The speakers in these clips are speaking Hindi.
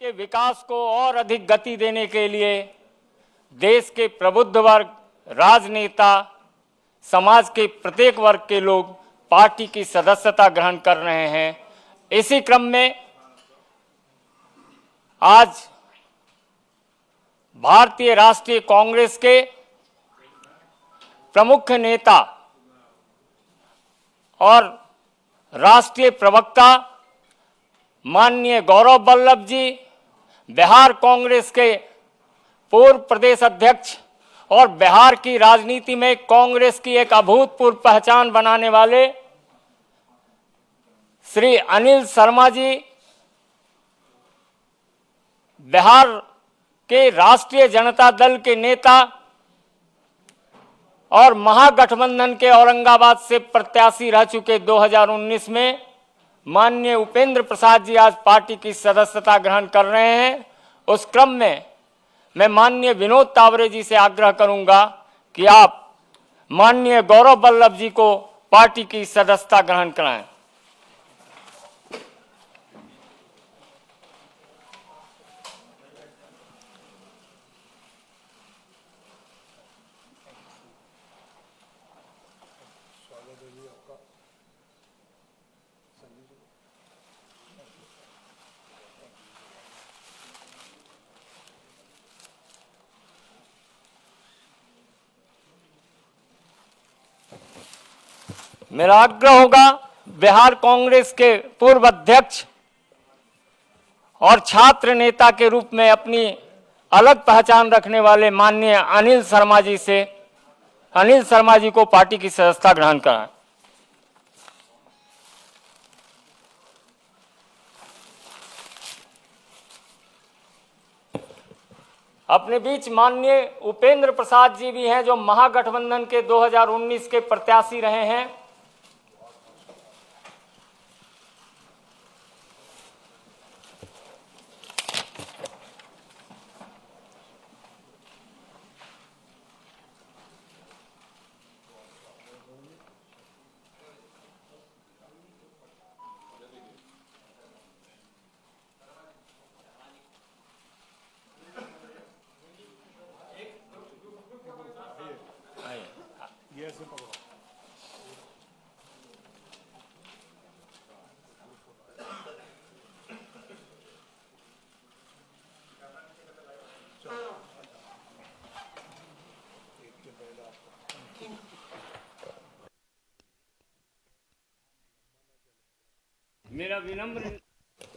के विकास को और अधिक गति देने के लिए देश के प्रबुद्ध वर्ग, राजनेता, समाज के प्रत्येक वर्ग के लोग पार्टी की सदस्यता ग्रहण कर रहे हैं। इसी क्रम में आज भारतीय राष्ट्रीय कांग्रेस के प्रमुख नेता और राष्ट्रीय प्रवक्ता माननीय गौरव वल्लभ जी, बिहार कांग्रेस के पूर्व प्रदेश अध्यक्ष और बिहार की राजनीति में कांग्रेस की एक अभूतपूर्व पहचान बनाने वाले श्री अनिल शर्मा जी, बिहार के राष्ट्रीय जनता दल के नेता और महागठबंधन के औरंगाबाद से प्रत्याशी रह चुके 2019 में माननीय उपेंद्र प्रसाद जी आज पार्टी की सदस्यता ग्रहण कर रहे हैं। उस क्रम में मैं माननीय विनोद तावरे जी से आग्रह करूंगा कि आप माननीय गौरव वल्लभ जी को पार्टी की सदस्यता ग्रहण कराएं। मेरा आग्रह होगा बिहार कांग्रेस के पूर्व अध्यक्ष और छात्र नेता के रूप में अपनी अलग पहचान रखने वाले माननीय अनिल शर्मा जी को पार्टी की सदस्यता ग्रहण कराएं। अपने बीच माननीय उपेंद्र प्रसाद जी भी हैं जो महागठबंधन के 2019 के प्रत्याशी रहे हैं।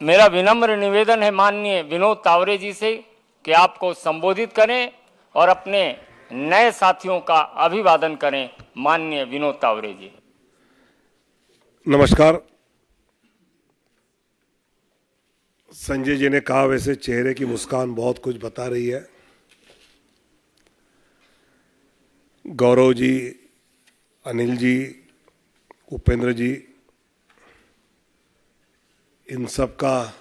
मेरा विनम्र निवेदन है माननीय विनोद तावरे जी से कि आपको संबोधित करें और अपने नए साथियों का अभिवादन करें। माननीय विनोद तावरे जी। नमस्कार। संजय जी ने कहा वैसे चेहरे की मुस्कान बहुत कुछ बता रही है। गौरव जी, अनिल जी, उपेंद्र जी, इन सब का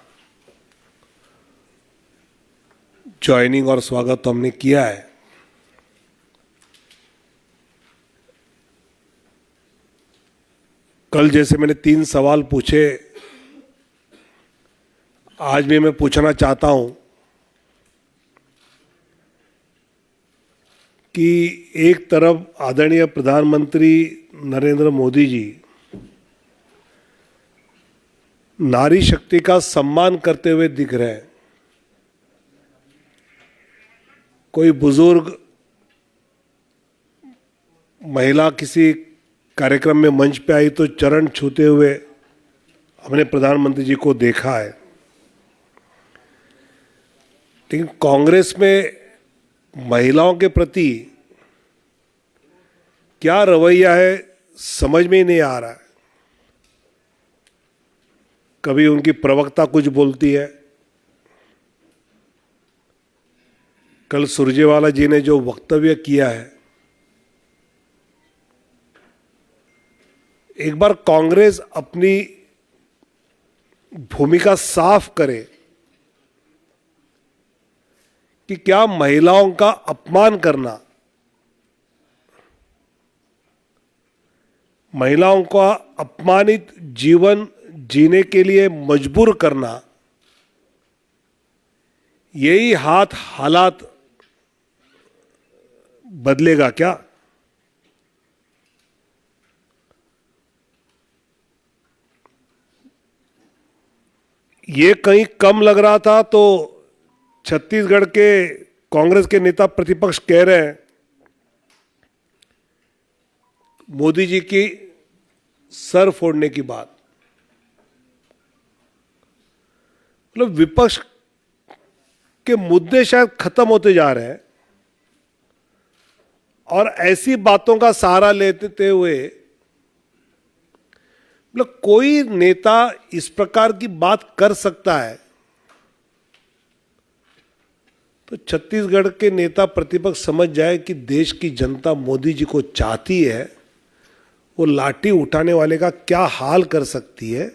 ज्वाइनिंग और स्वागत तो हमने किया है। कल जैसे मैंने 3 सवाल पूछे, आज भी मैं पूछना चाहता हूं कि एक तरफ आदरणीय प्रधानमंत्री नरेंद्र मोदी जी नारी शक्ति का सम्मान करते हुए दिख रहे हैं। कोई बुजुर्ग महिला किसी कार्यक्रम में मंच पे आई तो चरण छूते हुए हमने प्रधानमंत्री जी को देखा है, लेकिन कांग्रेस में महिलाओं के प्रति क्या रवैया है समझ में ही नहीं आ रहा है। कभी उनकी प्रवक्ता कुछ बोलती है, कल सुरजेवाला जी ने जो वक्तव्य किया है, एक बार कांग्रेस अपनी भूमिका साफ करे कि क्या महिलाओं का अपमान करना, महिलाओं का अपमानित जीवन जीने के लिए मजबूर करना यही हालात बदलेगा क्या? ये कहीं कम लग रहा था तो छत्तीसगढ़ के कांग्रेस के नेता प्रतिपक्ष कह रहे हैं मोदी जी की सर फोड़ने की बात। मतलब विपक्ष के मुद्दे शायद खत्म होते जा रहे हैं और ऐसी बातों का सहारा लेते हुए मतलब कोई नेता इस प्रकार की बात कर सकता है तो छत्तीसगढ़ के नेता प्रतिपक्ष समझ जाए कि देश की जनता मोदी जी को चाहती है। वो लाठी उठाने वाले का क्या हाल कर सकती है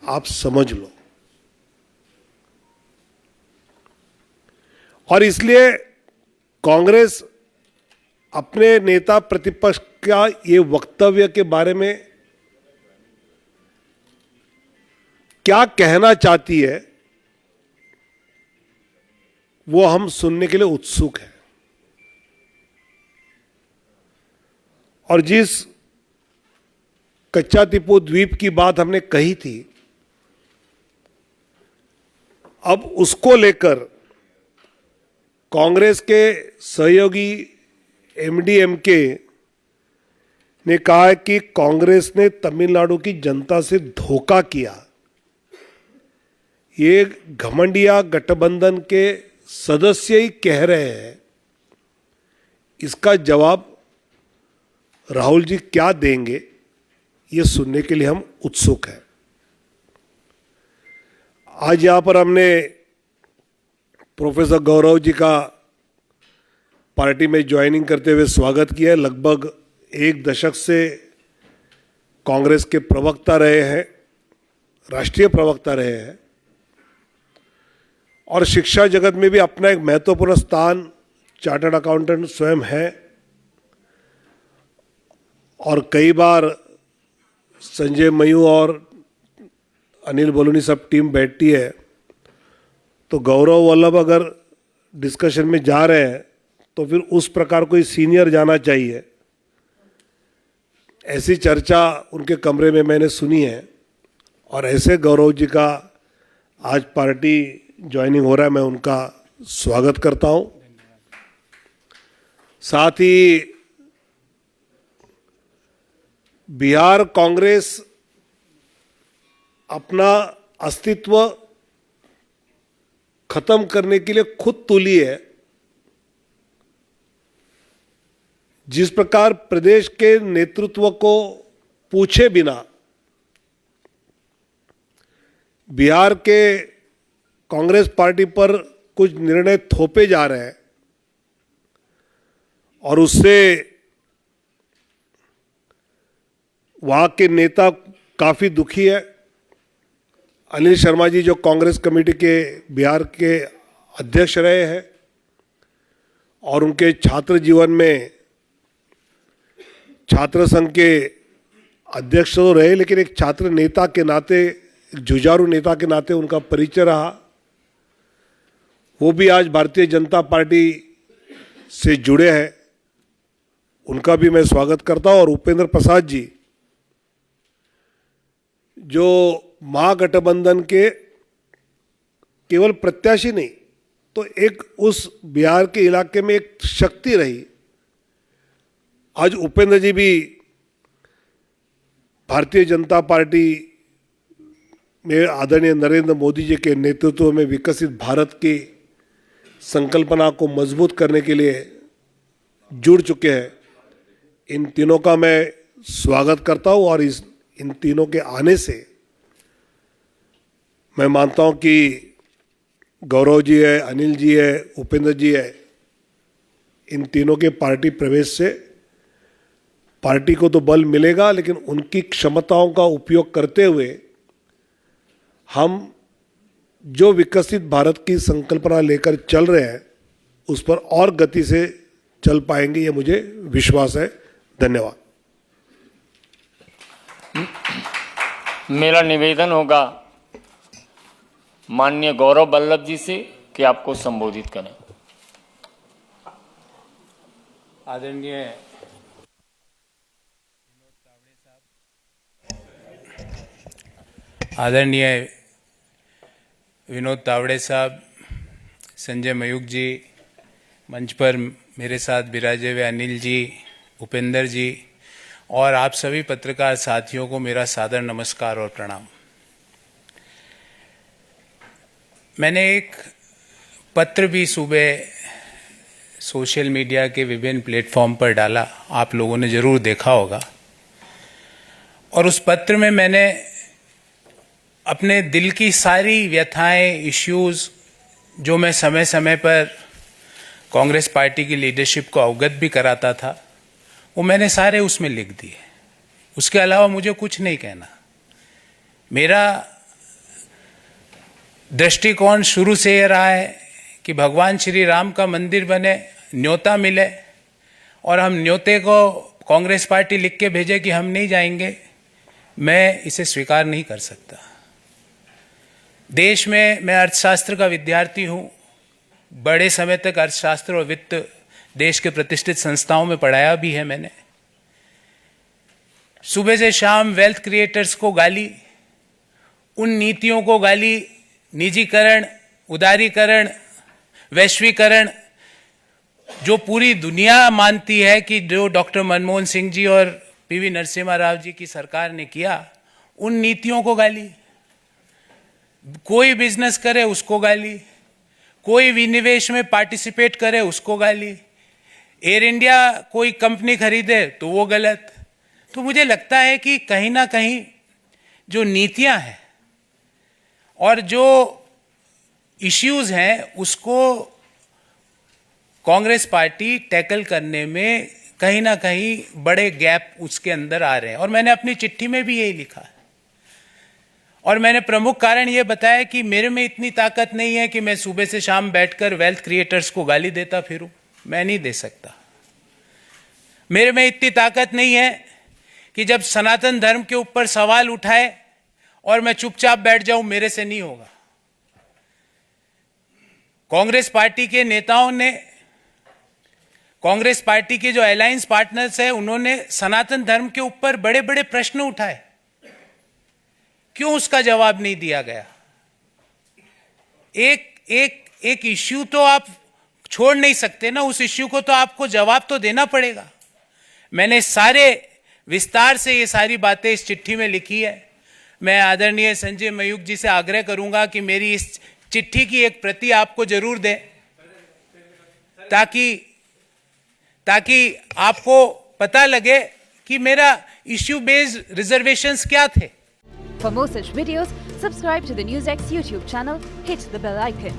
आप समझ लो। और इसलिए कांग्रेस अपने नेता प्रतिपक्ष का ये वक्तव्य के बारे में क्या कहना चाहती है वो हम सुनने के लिए उत्सुक हैं। और जिस कच्चा टीपू द्वीप की बात हमने कही थी, अब उसको लेकर कांग्रेस के सहयोगी एमडीएमके ने कहा है कि कांग्रेस ने तमिलनाडु की जनता से धोखा किया। ये घमंडिया गठबंधन के सदस्य ही कह रहे हैं। इसका जवाब राहुल जी क्या देंगे ये सुनने के लिए हम उत्सुक हैं। आज यहां पर हमने प्रोफेसर गौरव जी का पार्टी में ज्वाइनिंग करते हुए स्वागत किया है। लगभग एक दशक से कांग्रेस के प्रवक्ता रहे हैं, राष्ट्रीय प्रवक्ता रहे हैं और शिक्षा जगत में भी अपना एक महत्वपूर्ण स्थान चार्टर्ड अकाउंटेंट स्वयं है। और कई बार संजय मयू और अनिल बलूनी सब टीम बैठती है तो गौरव वल्लभ अगर डिस्कशन में जा रहे हैं तो फिर उस प्रकार कोई सीनियर जाना चाहिए। ऐसी चर्चा उनके कमरे में मैंने सुनी है और ऐसे गौरव जी का आज पार्टी ज्वाइनिंग हो रहा है, मैं उनका स्वागत करता हूं। साथ ही बिहार कांग्रेस अपना अस्तित्व खत्म करने के लिए खुद तुली है। जिस प्रकार प्रदेश के नेतृत्व को पूछे बिना बिहार के कांग्रेस पार्टी पर कुछ निर्णय थोपे जा रहे हैं और उससे वहां के नेता काफी दुखी है। अनिल शर्मा जी जो कांग्रेस कमेटी के बिहार के अध्यक्ष रहे हैं और उनके छात्र जीवन में छात्र संघ के अध्यक्ष तो रहे, लेकिन एक छात्र नेता के नाते, एक जुझारू नेता के नाते उनका परिचय रहा। वो भी आज भारतीय जनता पार्टी से जुड़े हैं, उनका भी मैं स्वागत करता हूं। और उपेंद्र प्रसाद जी जो महागठबंधन के केवल प्रत्याशी नहीं तो एक उस बिहार के इलाके में एक शक्ति रही। आज उपेंद्र जी भी भारतीय जनता पार्टी में आदरणीय नरेंद्र मोदी जी के नेतृत्व में विकसित भारत की संकल्पना को मजबूत करने के लिए जुड़ चुके हैं। इन तीनों का मैं स्वागत करता हूं और इन तीनों के आने से मैं मानता हूं कि गौरव जी है, अनिल जी है, उपेंद्र जी है, इन तीनों के पार्टी प्रवेश से पार्टी को तो बल मिलेगा, लेकिन उनकी क्षमताओं का उपयोग करते हुए हम जो विकसित भारत की संकल्पना लेकर चल रहे हैं उस पर और गति से चल पाएंगे, ये मुझे विश्वास है। धन्यवाद। मेरा निवेदन होगा माननीय गौरव वल्लभ जी से कि आपको संबोधित करें। आदरणीय विनोद तावड़े साहब, संजय मयूख जी, मंच पर मेरे साथ विराजे हुए अनिल जी, उपेंद्र जी और आप सभी पत्रकार साथियों को मेरा सादर नमस्कार और प्रणाम। मैंने एक पत्र भी सुबह सोशल मीडिया के विभिन्न प्लेटफॉर्म पर डाला, आप लोगों ने ज़रूर देखा होगा। और उस पत्र में मैंने अपने दिल की सारी व्यथाएं, इश्यूज़ जो मैं समय समय पर कांग्रेस पार्टी की लीडरशिप को अवगत भी कराता था, वो मैंने सारे उसमें लिख दिए। उसके अलावा मुझे कुछ नहीं कहना। मेरा दृष्टिकोण शुरू से ये रहा है कि भगवान श्री राम का मंदिर बने, न्योता मिले और हम न्योते को कांग्रेस पार्टी लिख के भेजे कि हम नहीं जाएंगे, मैं इसे स्वीकार नहीं कर सकता। देश में मैं अर्थशास्त्र का विद्यार्थी हूँ, बड़े समय तक अर्थशास्त्र और वित्त देश के प्रतिष्ठित संस्थाओं में पढ़ाया भी है मैंने। सुबह से शाम वेल्थ क्रिएटर्स को गाली, उन नीतियों को गाली, निजीकरण, उदारीकरण, वैश्वीकरण, जो पूरी दुनिया मानती है कि जो डॉक्टर मनमोहन सिंह जी और पीवी नरसिम्हा राव जी की सरकार ने किया, उन नीतियों को गाली। कोई बिजनेस करे उसको गाली, कोई विनिवेश में पार्टिसिपेट करे उसको गाली, एयर इंडिया कोई कंपनी खरीदे तो वो गलत। तो मुझे लगता है कि कहीं ना कहीं जो नीतियां हैं और जो इश्यूज हैं उसको कांग्रेस पार्टी टैकल करने में कहीं ना कहीं बड़े गैप उसके अंदर आ रहे हैं। और मैंने अपनी चिट्ठी में भी यही लिखा है। और मैंने प्रमुख कारण ये बताया कि मेरे में इतनी ताकत नहीं है कि मैं सुबह से शाम बैठकर वेल्थ क्रिएटर्स को गाली देता फिरूं, मैं नहीं दे सकता। मेरे में इतनी ताकत नहीं है कि जब सनातन धर्म के ऊपर सवाल उठाए और मैं चुपचाप बैठ जाऊं, मेरे से नहीं होगा। कांग्रेस पार्टी के नेताओं ने, कांग्रेस पार्टी के जो अलायंस पार्टनर्स हैं, उन्होंने सनातन धर्म के ऊपर बड़े बड़े प्रश्न उठाए, क्यों उसका जवाब नहीं दिया गया? एक इश्यू तो आप छोड़ नहीं सकते ना, उस इश्यू को तो आपको जवाब तो देना पड़ेगा। मैंने सारे विस्तार से ये सारी बातें इस चिट्ठी में लिखी है। मैं आदरणीय संजय मयूख जी से आग्रह करूंगा कि मेरी इस चिट्ठी की एक प्रति आपको जरूर दें, ताकि आपको पता लगे कि मेरा इश्यू बेस्ड रिजर्वेशंस क्या थे। For more such videos, subscribe to the NewsX YouTube channel, hit the bell icon.